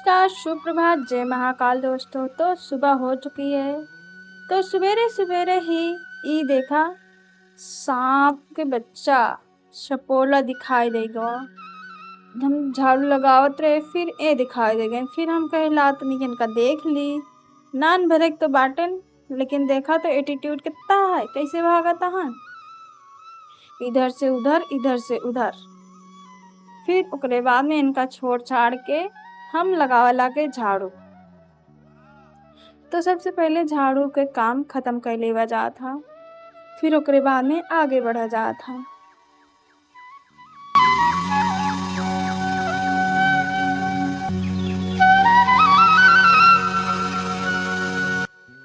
नमस्कार, सुप्रभात, जय महाकाल दोस्तों। तो सुबह हो चुकी है। तो सवेरे सवेरे ही ई देखा सांप के बच्चा सपोला दिखाई दे गया। हम झाड़ू लगावत रहे, फिर ए दिखाई दे गए। फिर हम कहे लात निकन का देख ली, नान भरे तो बाटन, लेकिन देखा तो एटीट्यूड कितना है, कैसे भागता है इधर से उधर इधर से उधर। फिर ओकरे बाद में इनका छोड़ छाड़ के हम लगावला के झाड़ू। तो सबसे पहले झाड़ू के काम खत्म कर लेवा जात था, फिर ओकरे बाद में आगे बढ़ा जात था।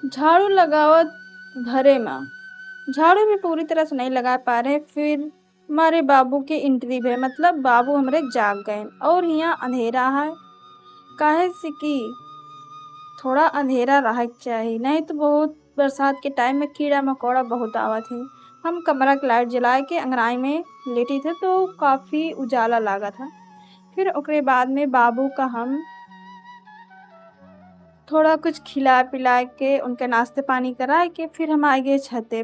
झाड़ू लगावत घरे में झाड़ू भी पूरी तरह से नहीं लगा पा रहे। फिर हमारे बाबू के एंट्री है, मतलब बाबू हमारे जाग गए और यहाँ अंधेरा है। काहे से कि थोड़ा अंधेरा रह चाहिए, नहीं तो बहुत बरसात के टाइम में कीड़ा मकोड़ा बहुत आवत है। हम कमरा की लाइट जला के अंगनाई में लेटे थे तो काफ़ी उजाला लगा था। फिर ओकरे बाद में बाबू का हम थोड़ा कुछ खिला पिला के उनके नाश्ते पानी करा के फिर हम आ गए छते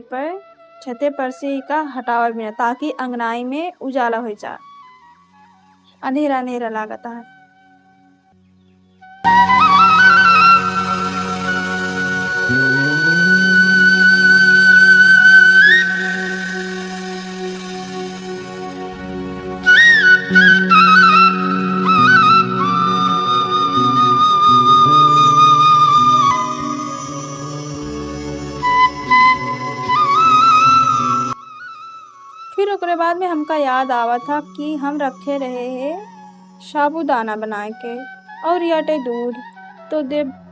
पर से का हटावा बिना, ताकि अंगनाई में उजाला हो जाए, अंधेरा अंधेरा लागता है। फिर ओकरे बाद में हमका याद आवा था कि हम रखे रहे हैं साबूदाना बना के और याटे दूध। तो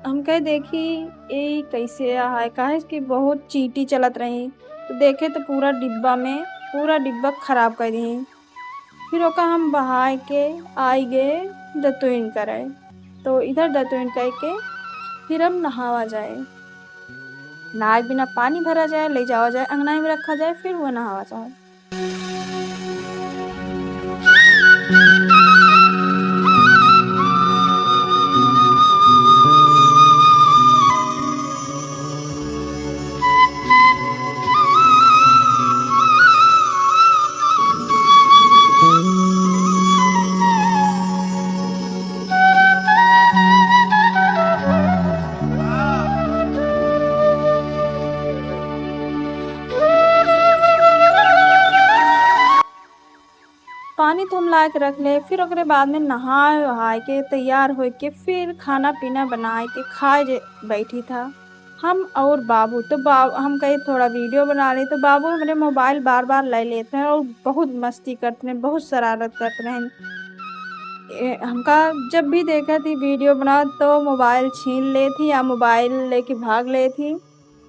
हम कहे देखी ये कैसे है, काहे कि बहुत चींटी चलत रही। तो देखे तो पूरा डिब्बा खराब कर दी। फिर ओका हम बहा के आई गए दतुइन करे। तो इधर दतुइन करके फिर हम नहावा जाए, नहाए बिना पानी भरा जाए, ले जावा जाए अंगनाई में रखा जाए, फिर वो नहावा जाए। पानी तो हम ला के रख ले। फिर ओकरे बाद में नहाए वहाए के तैयार हो के फिर खाना पीना बनाए के खाए बैठी था हम और बाबू। तो हम कहे थोड़ा वीडियो बना ले, तो बाबू हमारे मोबाइल बार बार ले लेते हैं और बहुत मस्ती करते हैं, बहुत शरारत करते हैं। हमका जब भी देखा थी वीडियो बना तो मोबाइल छीन ले थी या मोबाइल लेके भाग ले थी।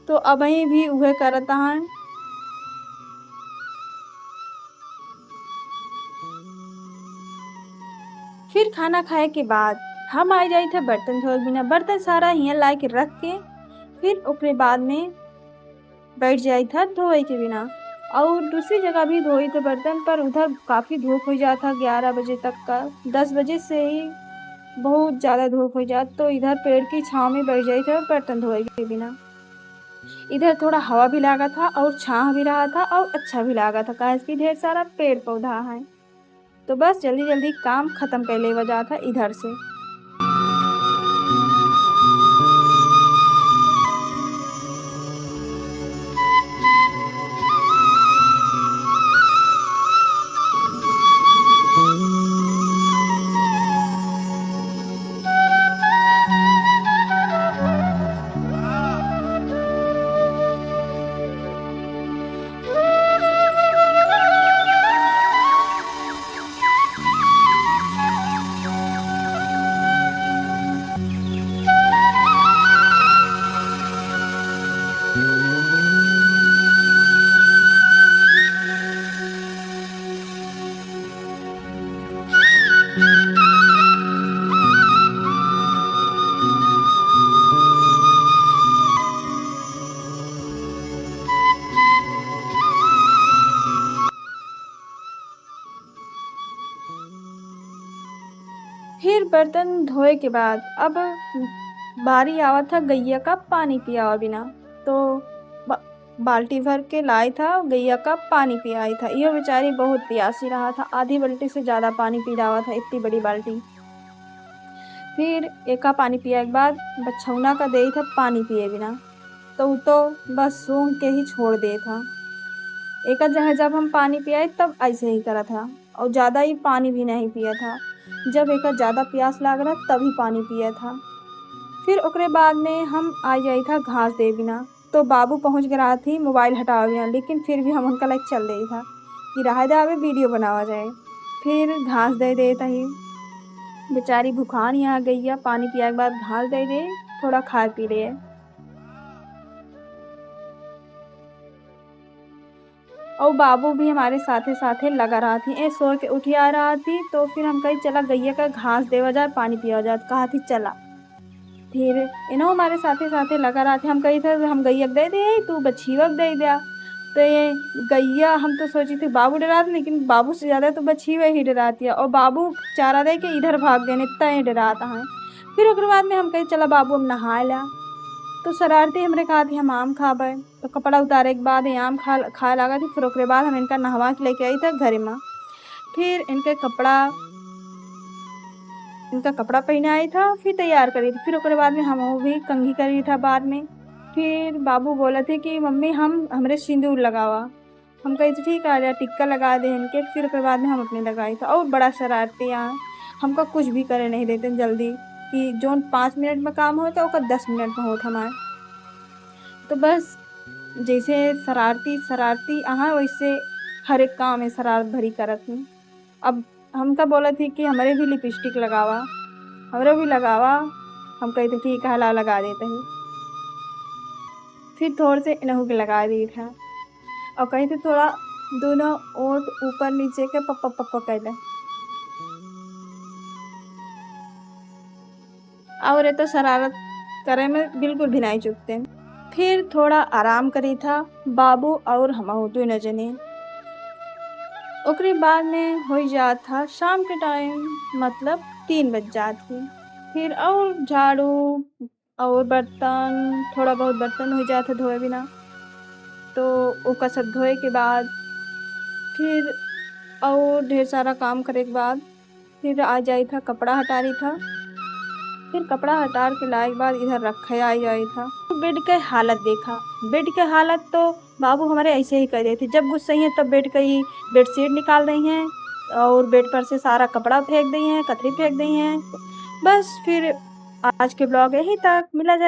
तो अभी भी उहे करता है। फिर खाना खाए के बाद हम आ जाए थे बर्तन धोए बिना, बर्तन सारा यहाँ ला के रख के फिर ओकरे बाद में बैठ जाए था धोए के बिना। और दूसरी जगह भी धोई थे बर्तन, पर उधर काफ़ी धूप हो जाता 11 बजे तक का। 10 बजे से ही बहुत ज़्यादा धूप हो जाता, तो इधर पेड़ की छाँव में बैठ जाए थे बर्तन धोए के बिना। इधर थोड़ा हवा भी लगा था और छाँव भी रहा था और अच्छा भी लगा था, काहे कि ढेर सारा पेड़ पौधा है। तो बस जल्दी जल्दी काम खत्म कर ले वजह था इधर से। फिर बर्तन धोए के बाद अब बारी आवा था गैया का पानी पियावा बिना। तो बाल्टी भर के लाई था, गैया का पानी पियाई था। यह बेचारी बहुत प्यासी रहा था, आधी बाल्टी से ज़्यादा पानी पी रहा था, इतनी बड़ी बाल्टी। फिर एका पानी पिया के बाद बछौना का दे था पानी पिए बिना, तो वो तो बस सूंघ के ही छोड़ दे था। एका जगह जब हम पानी पियाए तब ऐसे ही करा था, और ज़्यादा ही पानी भी नहीं पिया था। जब एका ज़्यादा प्यास लाग रहा तभी पानी पिया था। फिर ओकरे बाद में हम आ जाई था घास दे बिना। तो बाबू पहुँच गया थी मोबाइल हटावे बिना, लेकिन फिर भी हम उनका लाइक चल रही था कि रहा दे आवे वीडियो बनावा जाए। फिर घास दे देता ही बेचारी भूखान यहाँ गैया पानी पिया के बाद घास दे दे, थोड़ा खा पी ले। और बाबू भी हमारे साथे साथे लगा रहा थी, ए सो के उठी आ रहा थी। तो फिर हम कही चला गैया का घास देवा जाए, पानी पिया जाए, कहा थी चला। फिर इन्हों हमारे साथे साथे लगा रहा थे। हम कही थे हम गैया दे दे, तू बछीवक दे दिया। तो ये गैया हम तो सोची थी बाबू डरा था, लेकिन बाबू से ज़्यादा तो बछीवा ही डराती है। और बाबू चारा दे के इधर भाग गए, इतना ही डराता है। फिर उसके बाद में हम कही चला बाबू हम नहा ला। तो शरारती हमरे कहा थी हम आम खाबे। तो कपड़ा उतारे के बाद आम खाए लगा थी। फिर उसके बाद हम इनका नहवा के लेके आई था घरे में। फिर इनका कपड़ा पहनाई था, फिर तैयार करी थी। फिर उसके बाद में हम वो भी कंघी करी था बाद में। फिर बाबू बोला थे कि मम्मी हमरे सिंदूर लगावा। हम कही थी ठीक आ जा, टिक्का लगा दे इनके। फिर उसके बाद में हम अपने लगाई था। और बड़ा शरारती यहाँ हमका कुछ भी करे नहीं देते जल्दी, कि जो 5 मिनट में काम होता वो 10 मिनट में होता हमारे। तो बस जैसे शरारती अहाँ वैसे हर एक काम में शरारत भरी करत हूँ। अब हमका बोला थी कि हमारे भी लिपस्टिक लगावा, हमारे भी लगावा। हम कही थे ठीक है ला लगा देते हैं। फिर थोड़े से इन्हों के लगा दी था, और कही थे थोड़ा दोनों ओंठ ऊपर नीचे के पप्पा कर। और ये तो शरारत करे में बिल्कुल भी नहीं चुकते। फिर थोड़ा आराम करी था बाबू और हम दोनों जने। ओकरे बाद में हो जात था शाम के टाइम, मतलब 3 बज जात थी। फिर और झाड़ू और बर्तन, थोड़ा बहुत बर्तन हो जाता धोए बिना। तो ओका सब धोए के बाद फिर और ढेर सारा काम करे के बाद फिर आ जाई था कपड़ा हटा रही था। फिर कपड़ा हटार के लाए के बाद इधर रखे आ जाई था। बेड के हालत देखा, बेड के हालत तो बाबू हमारे ऐसे ही कर देते। जब गुस्से हैं तब बेडशीट निकाल रही हैं, और बेड पर से सारा कपड़ा फेंक दी हैं, कतरी फेंक दी हैं। बस फिर आज के ब्लॉग यहीं तक, मिला जाए।